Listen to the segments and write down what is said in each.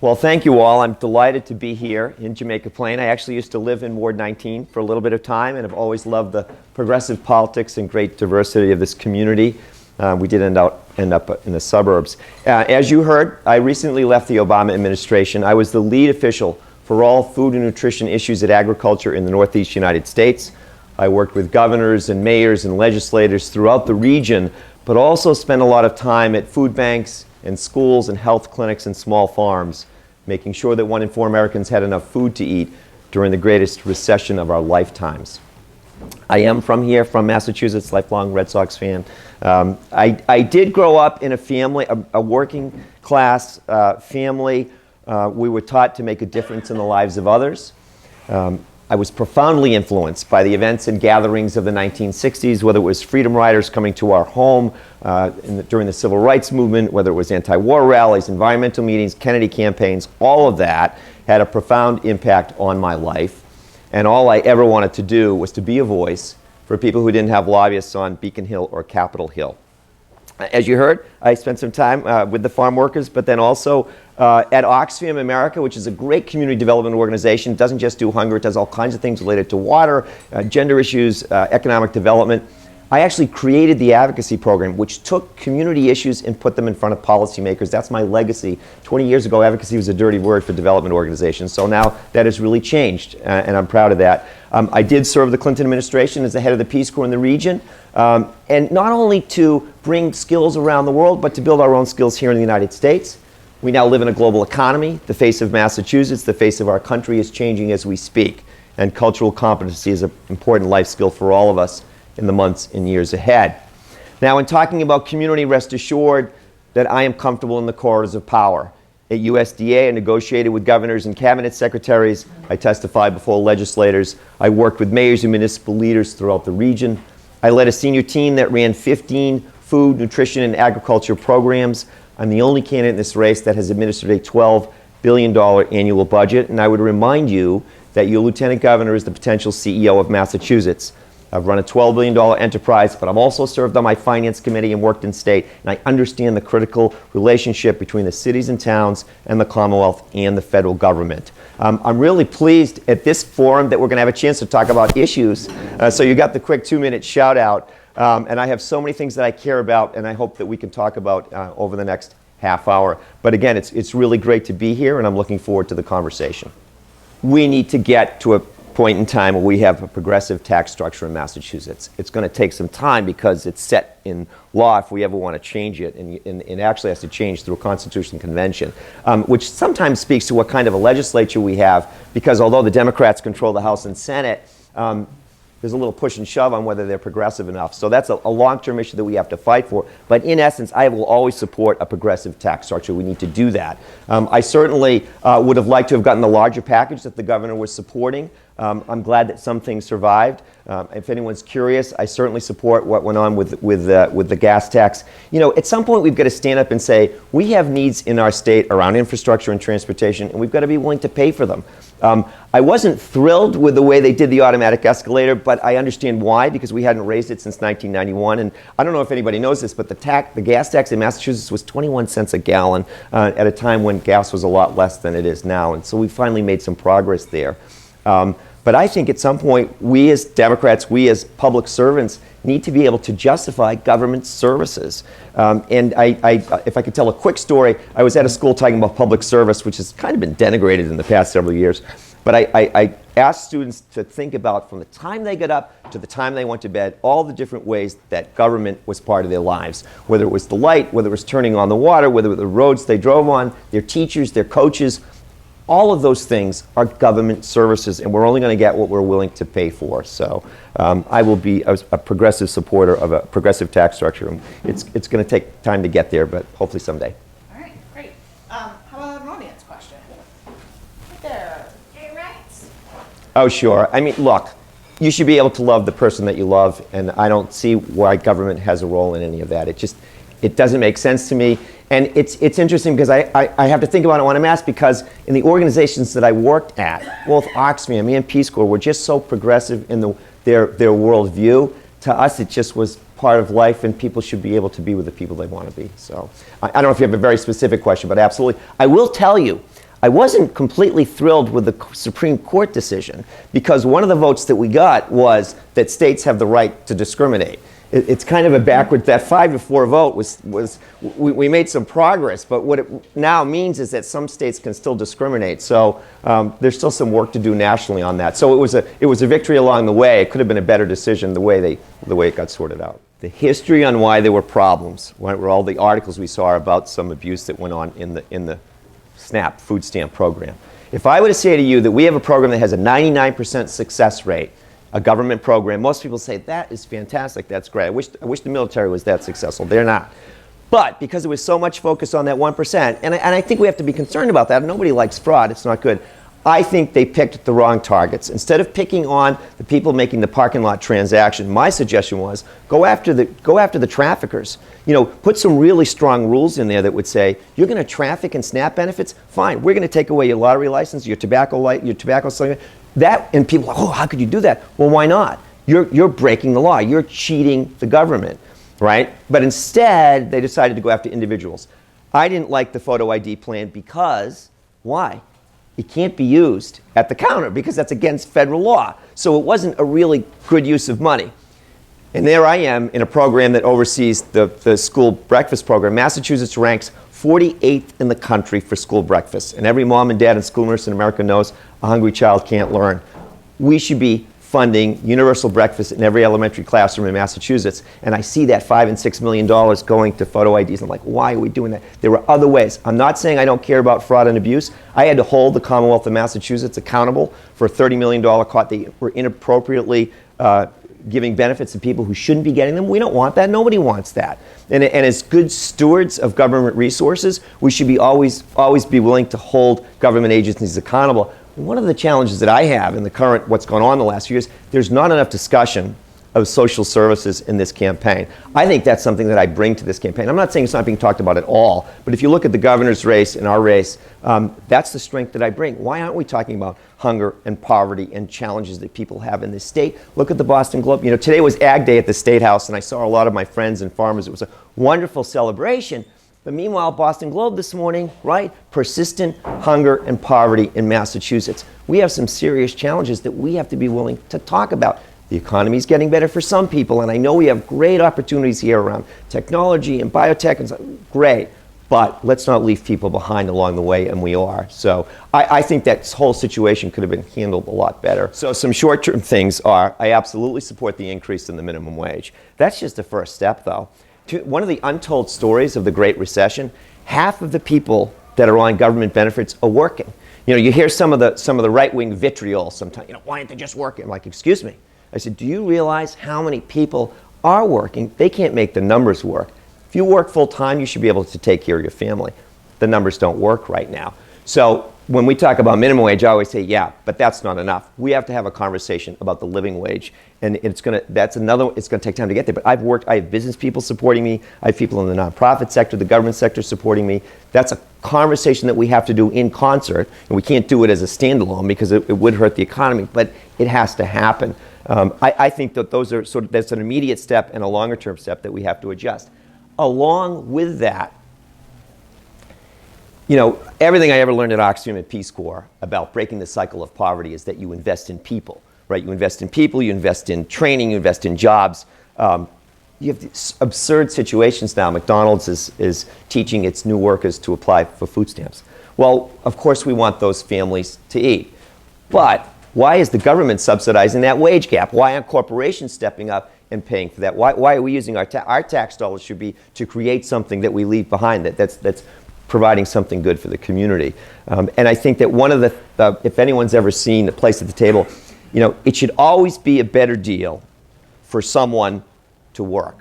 Well, thank you all. I'm delighted to be here in Jamaica Plain. I actually used to live in Ward 19 for a little bit of time and have always loved the progressive politics and great diversity of this community. We did end up in the suburbs. As you heard, I recently left the Obama administration. I was the lead official for all food and nutrition issues at agriculture in the Northeast United States. I worked with governors and mayors and legislators throughout the region, but also spent a lot of time at food banks and schools and health clinics and small farms, making sure that 1 in 4 Americans had enough food to eat during the greatest recession of our lifetimes. I am from here, from Massachusetts, lifelong Red Sox fan. I did grow up in a family, a working class family. We were taught to make a difference in the lives of others. I was profoundly influenced by the events and gatherings of the 1960s, whether it was freedom riders coming to our home during the civil rights movement, whether it was anti-war rallies, environmental meetings, Kennedy campaigns. All of that had a profound impact on my life. And all I ever wanted to do was to be a voice for people who didn't have lobbyists on Beacon Hill or Capitol Hill. As you heard, I spent some time with the farm workers, but then also at Oxfam America, which is a great community development organization. It doesn't just do hunger, it does all kinds of things related to water, gender issues, economic development. I actually created the advocacy program, which took community issues and put them in front of policymakers. That's my legacy. 20 years ago, advocacy was a dirty word for development organizations. So now that has really changed, and I'm proud of that. I did serve the Clinton administration as the head of the Peace Corps in the region, and not only to bring skills around the world, but to build our own skills here in the United States. We now live in a global economy. The face of Massachusetts, the face of our country is changing as we speak, and cultural competency is an important life skill for all of us in the months and years ahead. Now, in talking about community, rest assured that I am comfortable in the corridors of power. At USDA, I negotiated with governors and cabinet secretaries. I testified before legislators. I worked with mayors and municipal leaders throughout the region. I led a senior team that ran 15 food, nutrition, and agriculture programs. I'm the only candidate in this race that has administered a $12 billion annual budget. And I would remind you that your lieutenant governor is the potential CEO of Massachusetts. I've run a $12 billion enterprise, but I've also served on my finance committee and worked in state, and I understand the critical relationship between the cities and towns and the Commonwealth and the federal government. I'm really pleased at this forum that we're going to have a chance to talk about issues. So you got the quick 2-minute shout out, and I have so many things that I care about, and I hope that we can talk about over the next half hour. But again, it's really great to be here, and I'm looking forward to the conversation. We need to get to a point in time where we have a progressive tax structure in Massachusetts. It's going to take some time because it's set in law if we ever want to change it, and it actually has to change through a constitutional convention, which sometimes speaks to what kind of a legislature we have, because although the Democrats control the House and Senate, there's a little push and shove on whether they're progressive enough. So that's a long-term issue that we have to fight for. But in essence, I will always support a progressive tax structure. We need to do that. I certainly would have liked to have gotten the larger package that the governor was supporting. I'm glad that some things survived. If anyone's curious, I certainly support what went on with the gas tax. You know, at some point we've got to stand up and say, we have needs in our state around infrastructure and transportation, and we've got to be willing to pay for them. I wasn't thrilled with the way they did the automatic escalator, but I understand why, because we hadn't raised it since 1991. And I don't know if anybody knows this, but the gas tax in Massachusetts was 21 cents a gallon at a time when gas was a lot less than it is now. And so we finally made some progress there. But I think at some point, we as Democrats, we as public servants, need to be able to justify government services. And if I could tell a quick story, I was at a school talking about public service, which has kind of been denigrated in the past several years. But I asked students to think about, from the time they got up to the time they went to bed, all the different ways that government was part of their lives. Whether it was the light, whether it was turning on the water, whether it was the roads they drove on, their teachers, their coaches. All of those things are government services, and we're only going to get what we're willing to pay for. So I will be a progressive supporter of a progressive tax structure. It's going to take time to get there, but hopefully someday. All right, great. How about an audience question? Right there. Gay rights? Oh, sure. I mean, look, you should be able to love the person that you love, and I don't see why government has a role in any of that. It doesn't make sense to me. And it's interesting because I have to think about it when I'm asked, because in the organizations that I worked at, both Oxfam and Peace Corps, were just so progressive in their worldview. To us, it just was part of life, and people should be able to be with the people they want to be. So I don't know if you have a very specific question, but absolutely. I will tell you, I wasn't completely thrilled with the Supreme Court decision, because one of the votes that we got was that states have the right to discriminate. It's kind of a backward, that 5-4 vote we made some progress, but what it now means is that some states can still discriminate. So there's still some work to do nationally on that. So it was a victory along the way. It could have been a better decision the way it got sorted out. The history on why there were problems, were all the articles we saw about some abuse that went on in the SNAP food stamp program. If I were to say to you that we have a program that has a 99% success rate, a government program, most people say, that is fantastic, that's great. I wish the military was that successful. They're not. But because there was so much focus on that 1%, and I think we have to be concerned about that. Nobody likes fraud, it's not good. I think they picked the wrong targets. Instead of picking on the people making the parking lot transaction, my suggestion was go after the traffickers. You know, put some really strong rules in there that would say, you're going to traffic in SNAP benefits? Fine, we're going to take away your lottery license, your tobacco license. That, and people are like, oh, how could you do that? Well, why not? You're breaking the law. You're cheating the government, right? But instead, they decided to go after individuals. I didn't like the photo ID plan because, why? It can't be used at the counter because that's against federal law. So it wasn't a really good use of money. And there I am in a program that oversees the school breakfast program. Massachusetts ranks 48th in the country for school breakfast. And every mom and dad and school nurse in America knows a hungry child can't learn. We should be funding universal breakfast in every elementary classroom in Massachusetts. And I see that $5 and $6 million going to photo IDs. I'm like, why are we doing that? There were other ways. I'm not saying I don't care about fraud and abuse. I had to hold the Commonwealth of Massachusetts accountable for a $30 million caught. They were inappropriately giving benefits to people who shouldn't be getting them. We don't want that. Nobody wants that. And as good stewards of government resources, we should be always be willing to hold government agencies accountable. One of the challenges that I have in the current, what's gone on in the last few years, there's not enough discussion of social services in this campaign. I think that's something that I bring to this campaign. I'm not saying it's not being talked about at all, but if you look at the governor's race and our race, that's the strength that I bring. Why aren't we talking about hunger and poverty and challenges that people have in this state? Look at the Boston Globe. You know, today was Ag Day at the State House, and I saw a lot of my friends and farmers. It was a wonderful celebration. But meanwhile, Boston Globe this morning, right? Persistent hunger and poverty in Massachusetts. We have some serious challenges that we have to be willing to talk about. The economy is getting better for some people, and I know we have great opportunities here around technology and biotech and stuff. Great, but let's not leave people behind along the way, and we are. So I think that whole situation could have been handled a lot better. So some short-term things are, I absolutely support the increase in the minimum wage. That's just the first step, though. One of the untold stories of the Great Recession, half of the people that are on government benefits are working. You know, you hear some of the right-wing vitriol sometimes. You know, why aren't they just working? I'm like, excuse me. I said, do you realize how many people are working? They can't make the numbers work. If you work full-time, you should be able to take care of your family. The numbers don't work right now. So when we talk about minimum wage, I always say, yeah, but that's not enough. We have to have a conversation about the living wage, and it's going to take time to get there. But I have business people supporting me. I have people in the nonprofit sector, the government sector supporting me. That's a conversation that we have to do in concert, and we can't do it as a standalone because it would hurt the economy, but it has to happen. I think that that's an immediate step and a longer term step that we have to adjust. Along with that, you know, everything I ever learned at Oxfam and Peace Corps about breaking the cycle of poverty is that you invest in people, right? You invest in people, you invest in training, you invest in jobs. You have these absurd situations now. McDonald's is teaching its new workers to apply for food stamps. Well, of course we want those families to eat. But why is the government subsidizing that wage gap? Why aren't corporations stepping up and paying for that? Why are we using our tax dollars should be to create something that we leave behind that's providing something good for the community. And I think that one of the if anyone's ever seen A Place at the Table, you know, it should always be a better deal for someone to work.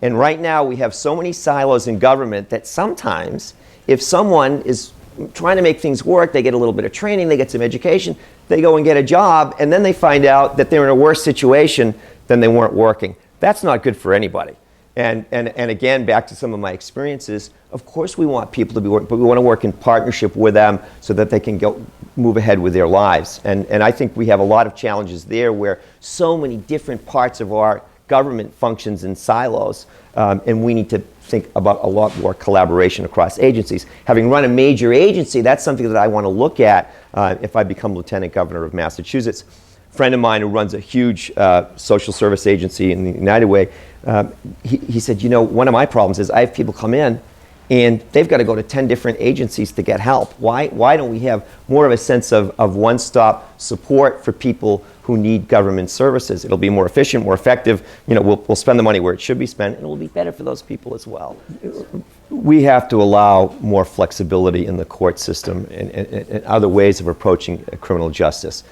And right now we have so many silos in government that sometimes if someone is trying to make things work, they get a little bit of training, they get some education, they go and get a job, and then they find out that they're in a worse situation than they weren't working. That's not good for anybody. And again, back to some of my experiences, of course we want people to be working, but we want to work in partnership with them so that they can move ahead with their lives. And I think we have a lot of challenges there where so many different parts of our government functions in silos, and we need to think about a lot more collaboration across agencies. Having run a major agency, that's something that I want to look at if I become Lieutenant Governor of Massachusetts. A friend of mine who runs a huge social service agency in the United Way, he said, you know, one of my problems is I have people come in and they've got to go to 10 different agencies to get help. Why don't we have more of a sense of one-stop support for people who need government services? It'll be more efficient, more effective. You know, we'll spend the money where it should be spent, and it'll be better for those people as well. We have to allow more flexibility in the court system and other ways of approaching criminal justice.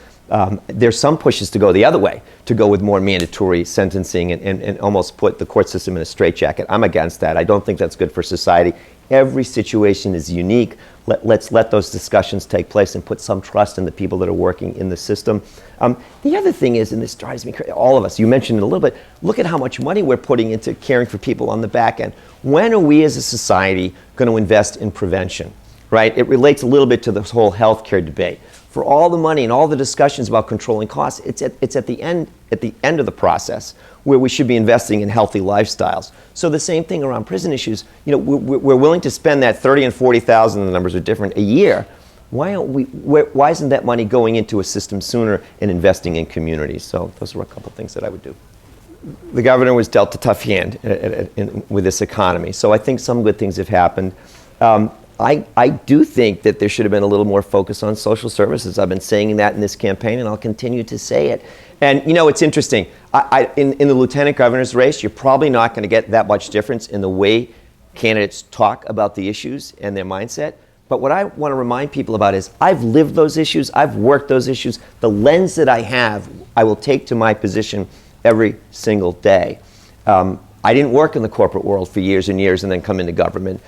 There's some pushes to go the other way, to go with more mandatory sentencing and almost put the court system in a straitjacket. I'm against that. I don't think that's good for society. Every situation is unique. Let's let those discussions take place and put some trust in the people that are working in the system. The other thing is, and this drives me crazy, all of us, you mentioned it a little bit, look at how much money we're putting into caring for people on the back end. When are we as a society going to invest in prevention, right? It relates a little bit to this whole healthcare debate. For all the money and all the discussions about controlling costs, it's at the end of the process where we should be investing in healthy lifestyles. So the same thing around prison issues. You know, we're willing to spend that 30 and 40,000, the numbers are different, a year. Why isn't that money going into a system sooner and investing in communities? So those are a couple things that I would do. The governor was dealt a tough hand with this economy. So I think some good things have happened. I do think that there should have been a little more focus on social services. I've been saying that in this campaign, and I'll continue to say it. And you know, it's interesting. In the lieutenant governor's race, you're probably not going to get that much difference in the way candidates talk about the issues and their mindset. But what I want to remind people about is I've lived those issues. I've worked those issues. The lens that I have, I will take to my position every single day. I didn't work in the corporate world for years and years and then come into government.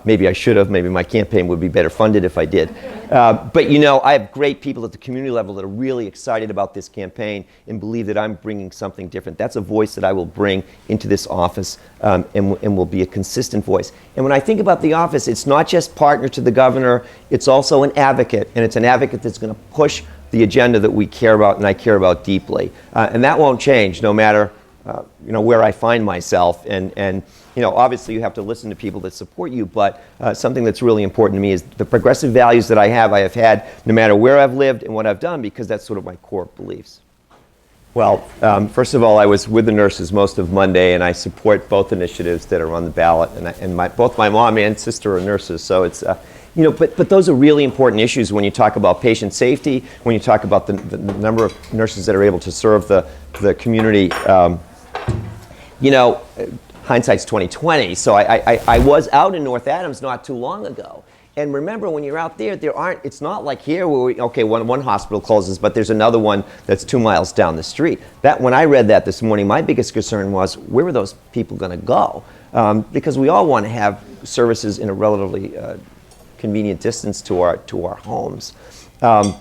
Maybe I should have. Maybe my campaign would be better funded if I did. But you know, I have great people at the community level that are really excited about this campaign and believe that I'm bringing something different. That's a voice that I will bring into this office and will be a consistent voice. And when I think about the office, it's not just partner to the governor, it's also an advocate. And it's an advocate that's going to push the agenda that we care about and I care about deeply. And that won't change no matter you know, where I find myself, and you know, obviously you have to listen to people that support you, but something that's really important to me is the progressive values that I have had no matter where I've lived and what I've done, because that's sort of my core beliefs. Well, first of all, I was with the nurses most of Monday, and I support both initiatives that are on the ballot, and both my mom and sister are nurses, so it's you know, but those are really important issues when you talk about patient safety, when you talk about the number of nurses that are able to serve the community. You know, hindsight's 20/20. So I was out in North Adams not too long ago. And remember, when you're out there, it's not like here where one hospital closes, but there's another one that's 2 miles down the street. When I read that this morning, my biggest concern was, where are those people going to go? Because we all want to have services in a relatively convenient distance to our homes. You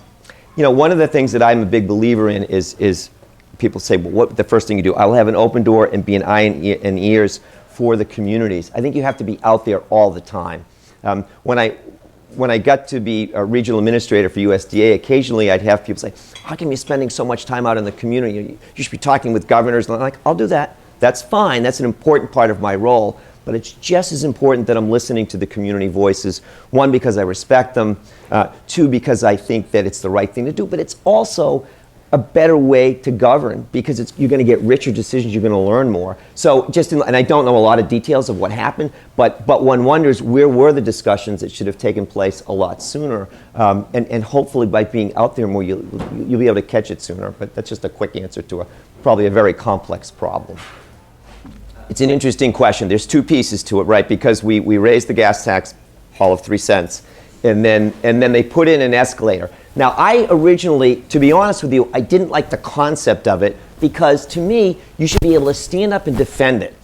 know, one of the things that I'm a big believer in is people say, well, what the first thing you do? I will have an open door and be an eye and ears for the communities. I think you have to be out there all the time. When I got to be a regional administrator for USDA, occasionally I'd have people say, how come you're spending so much time out in the community? You should be talking with governors. And I'm like, I'll do that. That's fine. That's an important part of my role. But it's just as important that I'm listening to the community voices. One, because I respect them. Two, because I think that it's the right thing to do. But it's also a better way to govern, because you're going to get richer decisions, you're going to learn more. So and I don't know a lot of details of what happened, but one wonders, where were the discussions that should have taken place a lot sooner? And hopefully by being out there more, you'll be able to catch it sooner. But that's just a quick answer to probably a very complex problem. It's an interesting question. There's two pieces to it, right? Because we raised the gas tax all of 3 cents, and then they put in an escalator. Now, I originally, to be honest with you, I didn't like the concept of it, because to me, you should be able to stand up and defend it.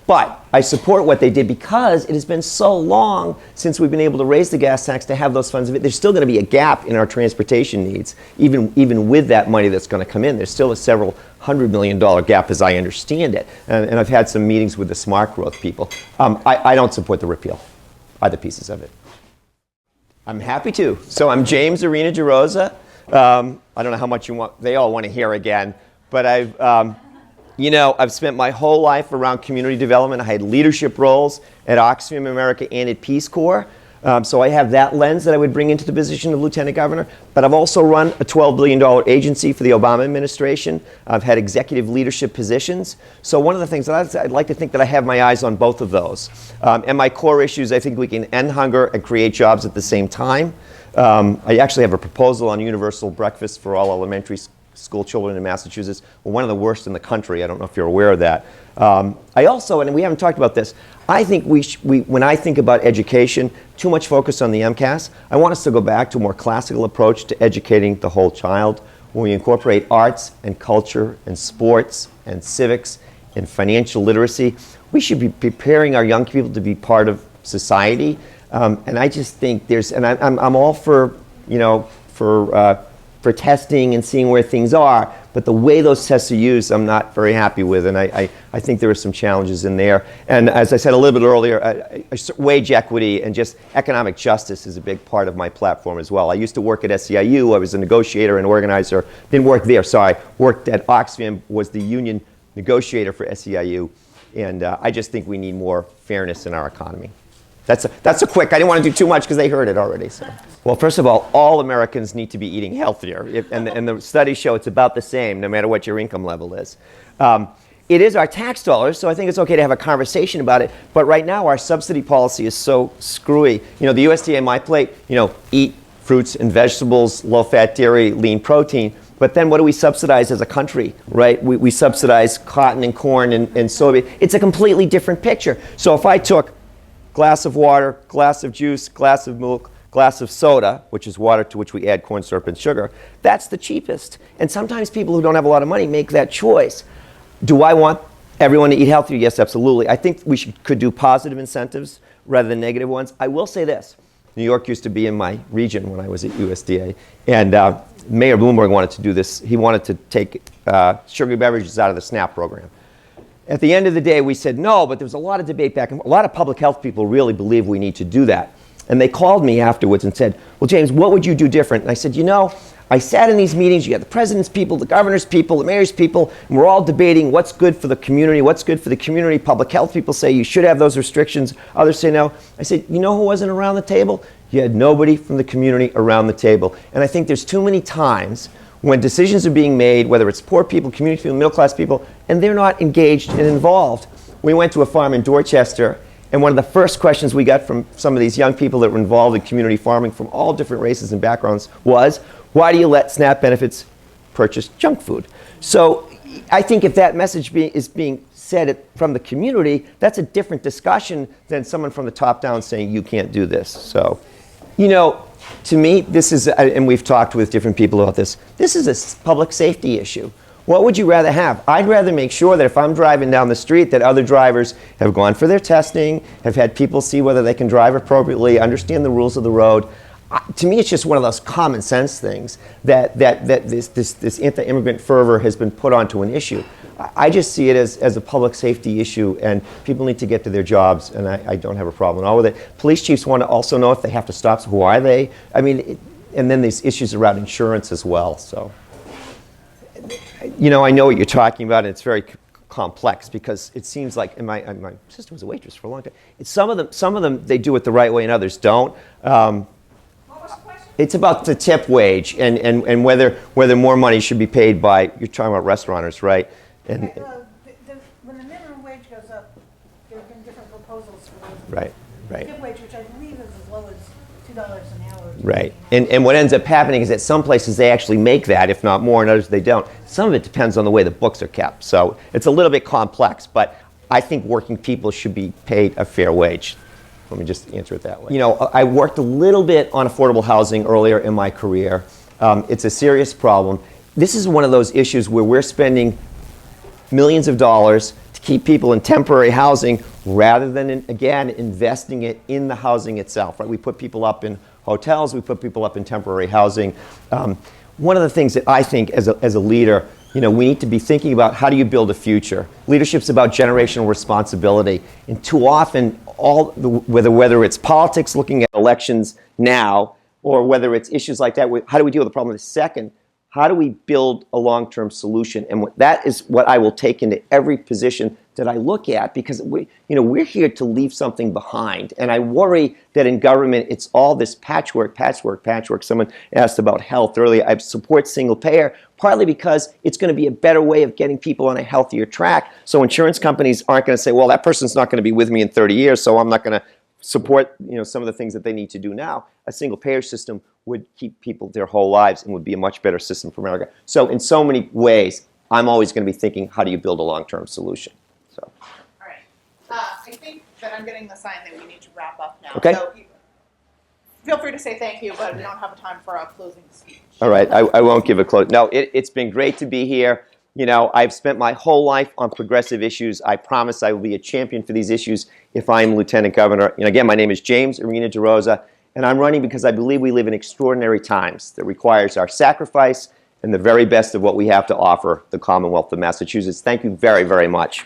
But I support what they did, because it has been so long since we've been able to raise the gas tax to have those funds. There's still going to be a gap in our transportation needs, even with that money that's going to come in. There's still a several $100 million gap, as I understand it. And I've had some meetings with the smart growth people. I don't support the repeal, either pieces of it. I'm happy to. So I'm James Arena-DeRosa. I don't know how much they all want to hear again, but You know, I've spent my whole life around community development. I had leadership roles at Oxfam America and at Peace Corps. So I have that lens that I would bring into the position of lieutenant governor. But I've also run a $12 billion agency for the Obama administration. I've had executive leadership positions. So one of the things that I'd like to think that I have my eyes on both of those. And my core issues, I think we can end hunger and create jobs at the same time. I actually have a proposal on universal breakfast for all elementary school children in Massachusetts. We're one of the worst in the country. I don't know if you're aware of that. I also, and we haven't talked about this, I think when I think about education, too much focus on the MCAS. I want us to go back to a more classical approach to educating the whole child, when we incorporate arts and culture and sports and civics and financial literacy. We should be preparing our young people to be part of society. And I just think I'm all for, you know, for testing and seeing where things are, but the way those tests are used, I'm not very happy with, and I think there are some challenges in there. And as I said a little bit earlier, wage equity and just economic justice is a big part of my platform as well. I used to work at SEIU. I was a negotiator and organizer. Didn't work there, sorry. Worked at Oxfam, was the union negotiator for SEIU, and I just think we need more fairness in our economy. That's a quick, I didn't want to do too much because they heard it already. So. Well, first of all Americans need to be eating healthier. And the studies show it's about the same no matter what your income level is. It is our tax dollars, so I think it's okay to have a conversation about it. But right now our subsidy policy is so screwy. You know, the USDA My Plate, you know, eat fruits and vegetables, low-fat dairy, lean protein. But then what do we subsidize as a country, right? We subsidize cotton and corn and soybean. It's a completely different picture. So if I took glass of water, glass of juice, glass of milk, glass of soda, which is water to which we add corn syrup and sugar, that's the cheapest. And sometimes people who don't have a lot of money make that choice. Do I want everyone to eat healthier? Yes, absolutely. I think we could do positive incentives rather than negative ones. I will say this. New York used to be in my region when I was at USDA, and Mayor Bloomberg wanted to do this. He wanted to take sugary beverages out of the SNAP program. At the end of the day, we said no, but there was a lot of debate back, and a lot of public health people really believe we need to do that. And they called me afterwards and said, well, James, what would you do different? And I said, you know, I sat in these meetings, you had the president's people, the governor's people, the mayor's people, and we're all debating what's good for the community, what's good for the community. Public health people say you should have those restrictions. Others say no. I said, you know who wasn't around the table? You had nobody from the community around the table. And I think there's too many times when decisions are being made, whether it's poor people, community people, middle-class people, and they're not engaged and involved. We went to a farm in Dorchester, and one of the first questions we got from some of these young people that were involved in community farming from all different races and backgrounds was, why do you let SNAP benefits purchase junk food? So I think if that message is being said from the community, that's a different discussion than someone from the top down saying you can't do this. So, you know, to me, this is, and we've talked with different people about this is a public safety issue. What would you rather have? I'd rather make sure that if I'm driving down the street that other drivers have gone for their testing, have had people see whether they can drive appropriately, understand the rules of the road. To me, it's just one of those common sense things that this anti-immigrant fervor has been put onto an issue. I just see it as a public safety issue, and people need to get to their jobs, and I don't have a problem at all with it. Police chiefs want to also know if they have to stop, so who are they? I mean, and then there's issues around insurance as well. So, you know, I know what you're talking about, and it's very complex because it seems like, and my sister was a waitress for a long time. Some of them, they do it the right way, and others don't. It's about the tip wage and whether more money should be paid by, you're talking about restauranters, right? And okay, well, when the minimum wage goes up, there have been different proposals for the right. tip wage, which I believe is as low as $2 an hour. Right. And what ends up happening is that some places they actually make that, if not more, and others they don't. Some of it depends on the way the books are kept. So it's a little bit complex, but I think working people should be paid a fair wage. Let me just answer it that way. You know, I worked a little bit on affordable housing earlier in my career. It's a serious problem. This is one of those issues where we're spending millions of dollars to keep people in temporary housing rather than, again, investing it in the housing itself. Right? We put people up in hotels. We put people up in temporary housing. One of the things that I think as a leader, you know, we need to be thinking about how do you build a future. Leadership's about generational responsibility. And too often, whether it's politics looking at elections now or whether it's issues like that, how do we deal with the problem of the second? how do we build a long-term solution? And that is what I will take into every position that I look at, because we're here to leave something behind. And I worry that in government, it's all this patchwork. Someone asked about health earlier. I support single payer, partly because it's going to be a better way of getting people on a healthier track. So insurance companies aren't going to say, well, that person's not going to be with me in 30 years, so I'm not going to support some of the things that they need to do now. A single payer system would keep people their whole lives and would be a much better system for America. So in so many ways, I'm always going to be thinking, how do you build a long-term solution? So. All right. I think that I'm getting the sign that we need to wrap up now. Okay. So feel free to say thank you, but we don't have time for a closing speech. All right, I won't give a close. No, it's been great to be here. I've spent my whole life on progressive issues. I promise I will be a champion for these issues if I'm Lieutenant Governor. Again, my name is James Arena-DeRosa, and I'm running because I believe we live in extraordinary times that requires our sacrifice and the very best of what we have to offer the Commonwealth of Massachusetts. Thank you very, very much.